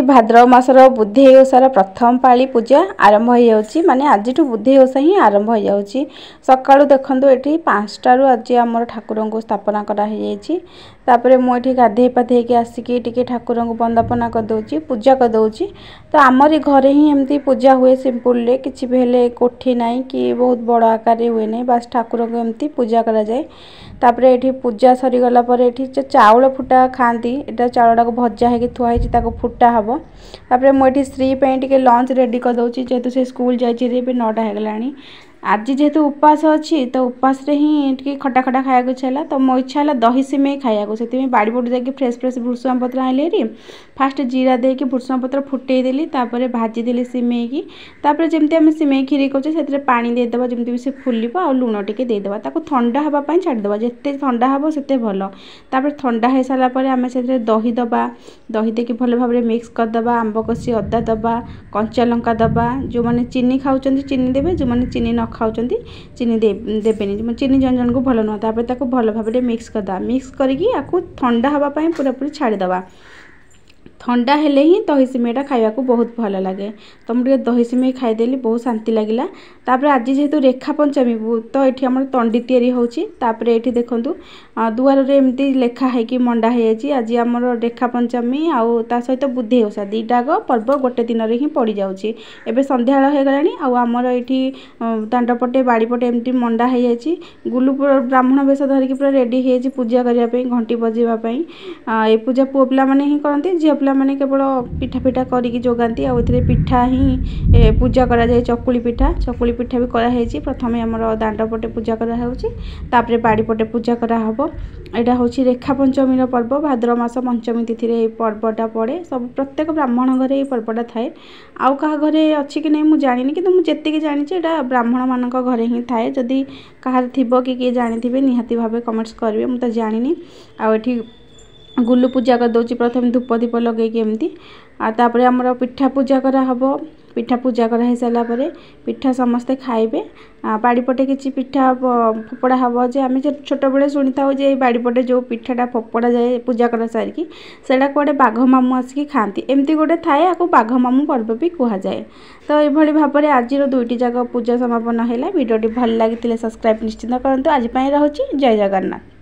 भाद्रव मासर बुद्धेई ओषार प्रथम पाली पूजा आरंभ हो जाउची माने आज बुद्धेई ओषा ही आरंभ हो जाउची। सकाळु देखंतु एठी 5टारू आज आमर ठाकुरन को स्थापना करा हे जाइची। तापरे मु एठी गाधे पाधे के आसिकी टिके ठाकुरन को वंदना कर दउची पूजा कर दउची। तो आमरी घरे ही एमती पूजा हुए सिंपल रे किछि भेले कोठी नाही कि बहुत बड़ आकार रे हुए नाही बस ठाकुरन को एमती पूजा करा जाए। तापरे एठी पूजा सरी गला पर एठी चाउल फुटा खांती एटा चाउलटा को भजा हे के थुआ हे ताको फुटा हबो। तापरे मु एठी श्री पे टिके लंच रेडी कर दउची जेतु से स्कूल जाई रे 9टा हे गलानी। आज जेहेतु उपास अच्छी तो उपास रे ही टिके खटा खटा खाया को छला तो मो इच्छा हला दही सिमेई खाया को सेति में बाड़ी बोट जाके फ्रेश फ्रेश भुरसुंगा पत्र आइले रे फास्ट जीरा दे के भुरसुंगा पत्र फुटई देली तापरे भाजी देली सिमेई की। तापरे जेमते हम सिमेई खीरी कोचे सेति पानी दे देबा जेमते भी से फुलिबो आ लूण टिके दे देबा ताको ठंडा हबा पई छाड़ देबा जेते ठंडा हबो सेते भलो। तापरे ठंडा हे साला परे हमें सेति दही दबा दही दे के भलो भाबरे मिक्स कर दबा आंब कसी अदा दबा कंचा लंका दबा जो माने चीनी खाउचंदी चीनी देबे जो माने चीनी न खाउचंदी चीनी देबेनी चीनी जन जन को भलो न तापरे ताको भलो भाबरे मिक्स कर दा मिक्स करिकी आकु ठंडा हबा पई पूरा पूरी छाड़ दबा। ठंडा हेले ही दही सिमेईटा खाइबा को बहुत भल लगे तो मुझे दही सिमेई खाईदेली बहुत शांति लगिला। तापरे आज जेहेतु रेखा पंचमी तो ये आम तंडी तैयारी होची तापरे एठी देखंतु दुआर रे एमती लेखा है कि मंडा है जी आज आमर रेखा पंचमी आउ ता सहित बुद्धेई ओषा दीटाक पर्व गोटे दिन रे ही पड़ी जाउची। एबे संध्या हो गलानी आउ आमर एठी दांड पटे बाड़ी पटे एमती मंडा है जाची गुलु ब्राह्मण बेश धरिकी पूरा रेडी है जी पूजा करिया पई घंटी बजेबा पई ए पूजा पुओ पिला माने ही करंती झियो पिला माने केवल पिठा पिठा करिकी जोगांती आ एथिरे पिठा ही पूजा करा जाय चकुली पिठा भी करा हेची प्रथमे हमर दांड पटे पूजा करा होची तापरे बाड़ी पटे पूजा करा हबो। एटा होची रेखा पंचमी रो पर्व भाद्रव मास पंचमी तिथि रे पर्वटा पड़े सब प्रत्येक ब्राह्मण घरे ए पर्वटा थाए आउ कहा घरे अछि कि नै मु जानिनी किंतु मु जेत्ते कि जानि छि एटा ब्राह्मण मानक घरे ही थाए जदी कहार थिबो कि के जानिथिबे निहाती भाबे कमेंट्स करिवे मु त जानिनी। आ एठी गुल्लू पूजा कर दउची प्रथम धूप दीप लगे के एमती आ तापरे हमर पिठा पूजा करा हबो। पिठा पूजा करा हे साला परे पिठा समस्ते खाइबे बाड़ी पटे किछि पिठा फोपड़ा हबो जे आमे छोट बेले सुनि थाउ जे बाड़ी पटे जो पिठाटा फोपड़ा जाए पूजा करा सारी की सेडा कोडे बाघ मामू आसी खांती एमती गोटे थाए आको बाघ मामू पर्व भी कहा जाए। तो ए भली भाबरे आजिर दुईटी जगह पूजा समापन हैला वीडियोटी भल लागितिले सब्सक्राइब निश्चित करंतु आज पई रहउची जय जगन्नाथ।